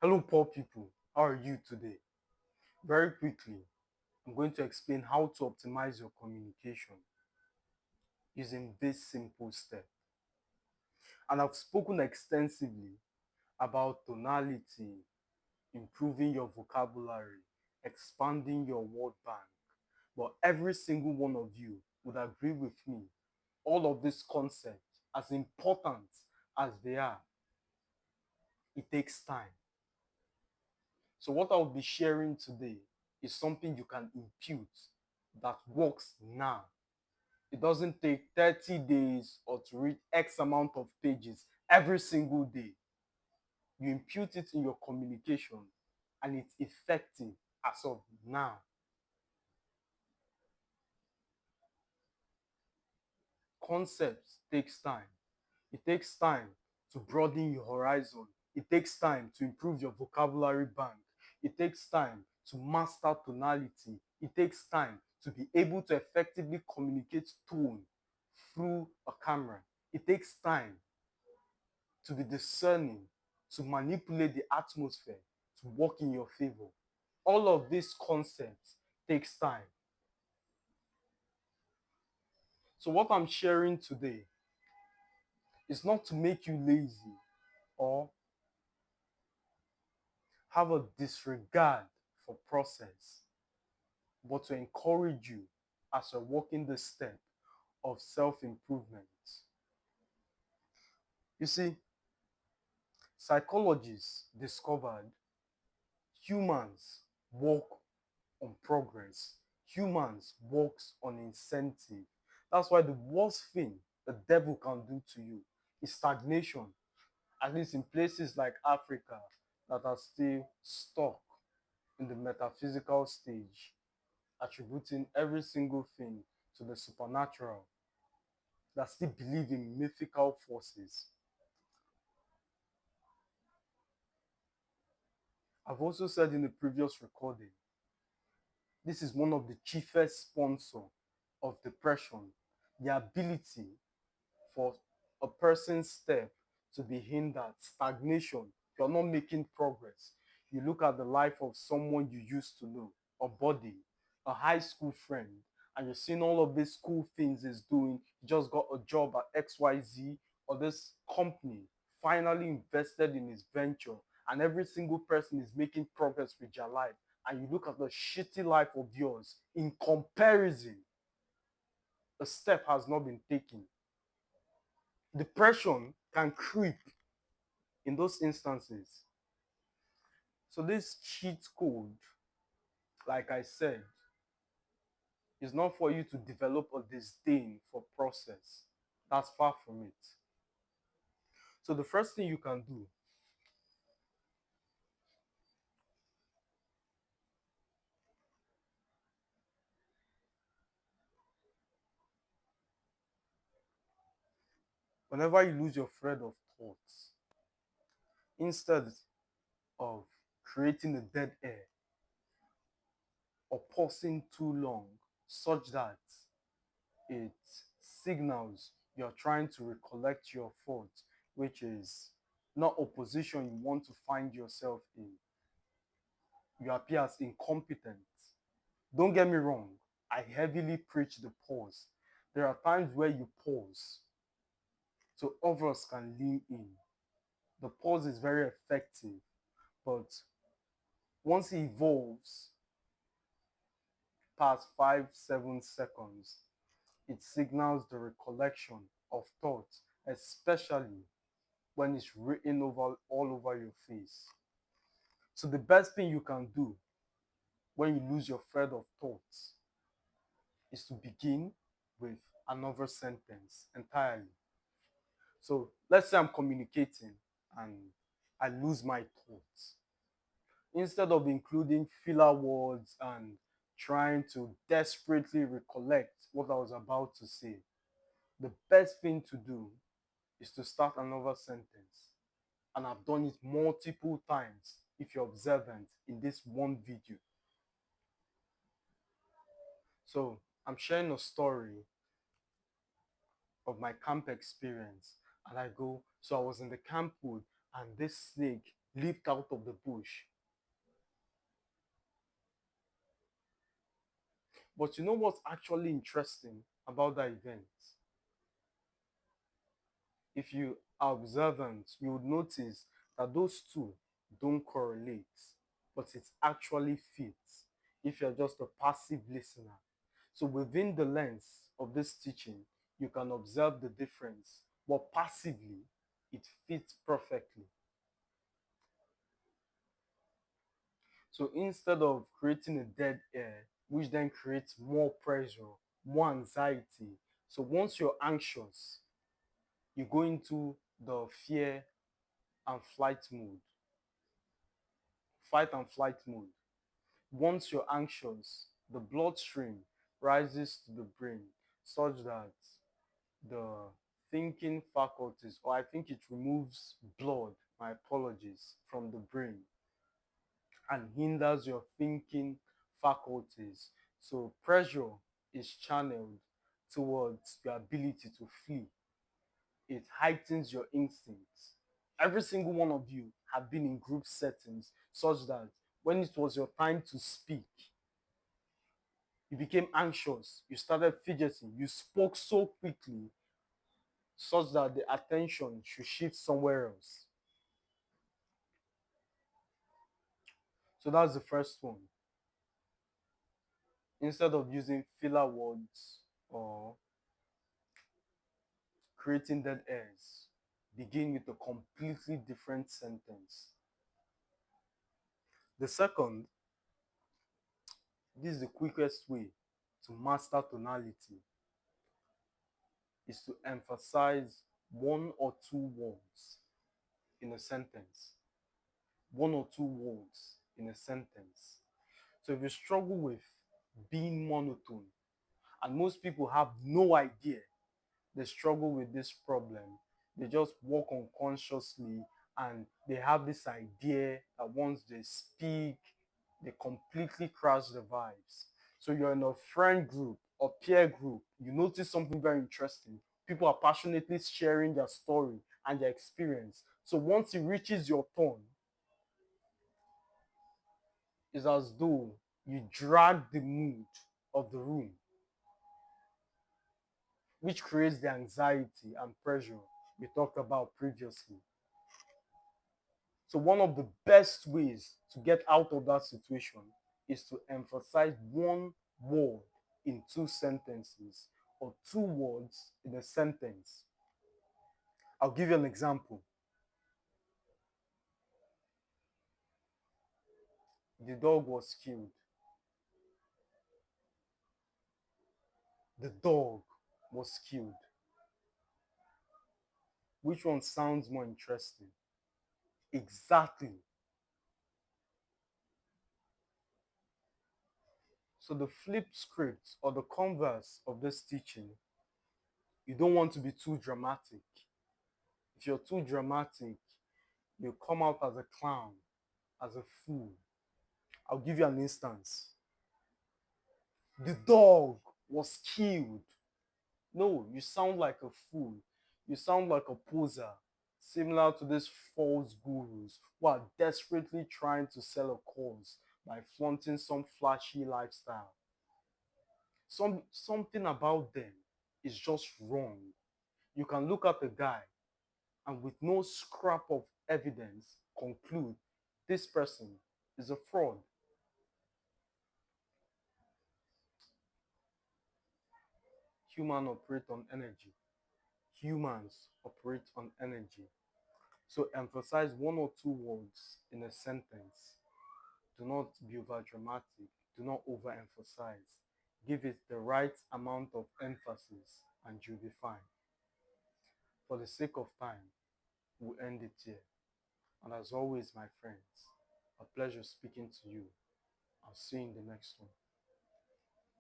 Hello, poor people. How are you today? Very quickly, I'm going to explain how to optimize your communication using this simple step. And I've spoken extensively about tonality, improving your vocabulary, expanding your word bank. But every single one of you would agree with me. All of these concepts, as important as they are, it takes time. So, what I'll be sharing today is something you can impute that works now. It doesn't take 30 days or to read X amount of pages every single day. You impute it in your communication and it's effective as of now. Concepts takes time. It takes time to broaden your horizon. It takes time to improve your vocabulary bank. It takes time to master tonality. It takes time to be able to effectively communicate tone through a camera. It takes time to be discerning, to manipulate the atmosphere, to work in your favor. All of these concepts takes time. So what I'm sharing today is not to make you lazy or have a disregard for process, but to encourage you as you're walking the step of self-improvement. You see, psychologists discovered humans work on progress. Humans works on incentive. That's why the worst thing the devil can do to you is stagnation, at least in places like Africa that are still stuck in the metaphysical stage, attributing every single thing to the supernatural, that still believe in mythical forces. I've also said in the previous recording, this is one of the chiefest sponsor of depression, the ability for a person's step to be hindered, stagnation. You're not making progress. You look at the life of someone you used to know, a body, a high school friend, and you're seeing all of these cool things he's doing. He just got a job at XYZ, or this company finally invested in his venture, and every single person is making progress with their life. And you look at the shitty life of yours in comparison, a step has not been taken. Depression can creep in those instances. So this cheat code, like I said, is not for you to develop a disdain for process. That's far from it. So the first thing you can do, whenever you lose your thread of thoughts, instead of creating a dead air or pausing too long such that it signals you're trying to recollect your thoughts, which is not a position you want to find yourself in. You appear as incompetent. Don't get me wrong, I heavily preach the pause. There are times where you pause so others can lean in. The pause is very effective, but once it evolves past 5, 7 seconds, it signals the recollection of thoughts, especially when it's written over all over your face. So the best thing you can do when you lose your thread of thoughts is to begin with another sentence entirely. So let's say I'm communicating and I lose my thoughts. Instead of including filler words and trying to desperately recollect what I was about to say, the best thing to do is to start another sentence. And I've done it multiple times if you're observant in this one video. So I'm sharing a story of my camp experience. And I go, so I was in the camp wood and this snake leaped out of the bush. But you know what's actually interesting about that event? If you are observant, you would notice that those two don't correlate, but it actually fits if you're just a passive listener. So within the lens of this teaching, you can observe the difference, but passively, it fits perfectly. So instead of creating a dead air, which then creates more pressure, more anxiety. So once you're anxious, you go into the fear and flight mode, fight and flight mode. Once you're anxious, the bloodstream rises to the brain such that the thinking faculties, or I think it removes blood, my apologies, from the brain and hinders your thinking faculties. So pressure is channeled towards your ability to flee. It heightens your instincts. Every single one of you have been in group settings such that when it was your time to speak, you became anxious, you started fidgeting, you spoke so quickly such that the attention should shift somewhere else. So that's the first one. Instead of using filler words or creating dead airs, begin with a completely different sentence. The second, this is the quickest way to master tonality, is to emphasize one or two words in a sentence. One or two words in a sentence. So if you struggle with being monotone, and most people have no idea they struggle with this problem, they just walk unconsciously and they have this idea that once they speak, they completely crash the vibes. So you're in a friend group or peer group, you notice something very interesting. People are passionately sharing their story and their experience. So once it reaches your turn, it's as though you drag the mood of the room, which creates the anxiety and pressure we talked about previously. So, one of the best ways to get out of that situation is to emphasize one word in two sentences or two words in a sentence. I'll give you an example. The dog was killed. The dog was killed. Which one sounds more interesting? Exactly. So the flip script or the converse of this teaching, you don't want to be too dramatic. If you're too dramatic, you come out as a clown, as a fool. I'll give you an instance. The dog was killed. No, you sound like a fool. You sound like a poser, similar to these false gurus who are desperately trying to sell a cause by flaunting some flashy lifestyle. Something about them is just wrong. You can look at the guy and with no scrap of evidence conclude this person is a fraud. Humans operate on energy. Humans operate on energy. So emphasize one or two words in a sentence. Do not be over dramatic. Do not overemphasize. Give it the right amount of emphasis and you'll be fine. For the sake of time, we'll end it here. And as always, my friends, a pleasure speaking to you. I'll see you in the next one.